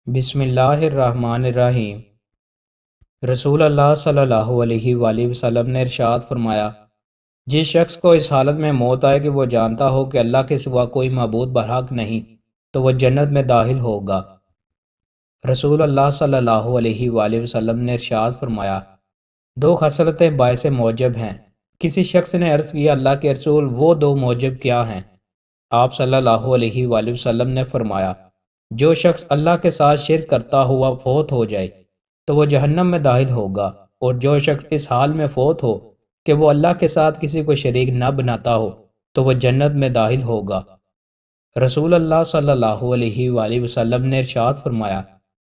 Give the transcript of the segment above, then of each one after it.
بسم اللہ الرحمن الرحیم۔ رسول اللہ صلی اللہ علیہ وآلہ وسلم نے ارشاد فرمایا، جس شخص کو اس حالت میں موت آئے کہ وہ جانتا ہو کہ اللہ کے سوا کوئی معبود برحق نہیں تو وہ جنت میں داخل ہوگا۔ رسول اللہ صلی اللہ علیہ وآلہ وسلم نے ارشاد فرمایا، دو خصلتیں باعث موجب ہیں۔ کسی شخص نے عرض کیا، اللہ کے رسول وہ دو موجب کیا ہیں؟ آپ صلی اللہ علیہ وآلہ وسلم نے فرمایا، جو شخص اللہ کے ساتھ شرک کرتا ہوا فوت ہو جائے تو وہ جہنم میں داخل ہوگا، اور جو شخص اس حال میں فوت ہو کہ وہ اللہ کے ساتھ کسی کو شریک نہ بناتا ہو تو وہ جنت میں داخل ہوگا۔ رسول اللہ صلی اللہ علیہ وآلہ وسلم نے ارشاد فرمایا،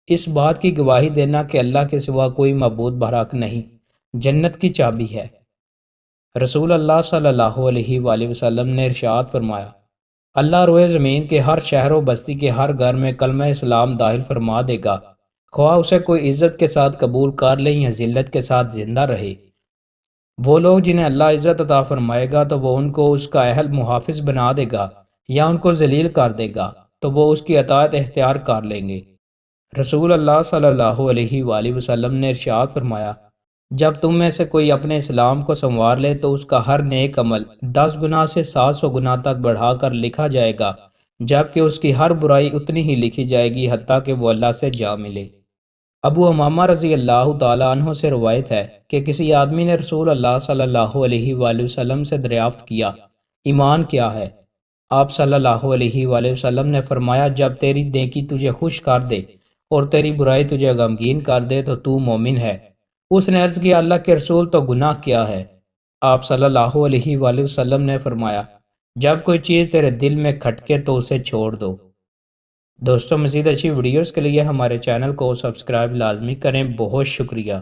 اس بات کی گواہی دینا کہ اللہ کے سوا کوئی معبود برحق نہیں جنت کی چابی ہے۔ رسول اللہ صلی اللہ علیہ وآلہ وسلم نے ارشاد فرمایا، اللہ روئے زمین کے ہر شہر و بستی کے ہر گھر میں کلمہ اسلام داخل فرما دے گا، خواہ اسے کوئی عزت کے ساتھ قبول کر لیں یا ذلت کے ساتھ زندہ رہے۔ وہ لوگ جنہیں اللہ عزت عطا فرمائے گا تو وہ ان کو اس کا اہل محافظ بنا دے گا، یا ان کو ذلیل کر دے گا تو وہ اس کی اطاعت اختیار کر لیں گے۔ رسول اللہ صلی اللہ علیہ وآلہ وسلم نے ارشاد فرمایا، جب تم میں سے کوئی اپنے اسلام کو سنوار لے تو اس کا ہر نیک عمل 10 گنا سے 700 گنا تک بڑھا کر لکھا جائے گا، جبکہ اس کی ہر برائی اتنی ہی لکھی جائے گی حتیٰ کہ وہ اللہ سے جا ملے۔ ابو امامہ رضی اللہ تعالیٰ عنہ سے روایت ہے کہ کسی آدمی نے رسول اللہ صلی اللہ علیہ وآلہ وسلم سے دریافت کیا، ایمان کیا ہے؟ آپ صلی اللہ علیہ وآلہ وسلم نے فرمایا، جب تیری نیکی تجھے خوش کر دے اور تیری برائی تجھے غمگین کر دے تو مومن ہے۔ اس نے عرض کیا، اللہ کے رسول تو گناہ کیا ہے؟ آپ صلی اللہ علیہ وآلہ وسلم نے فرمایا، جب کوئی چیز تیرے دل میں کھٹکے تو اسے چھوڑ دو۔ دوستوں، مزید اچھی ویڈیوز کے لیے ہمارے چینل کو سبسکرائب لازمی کریں۔ بہت شکریہ۔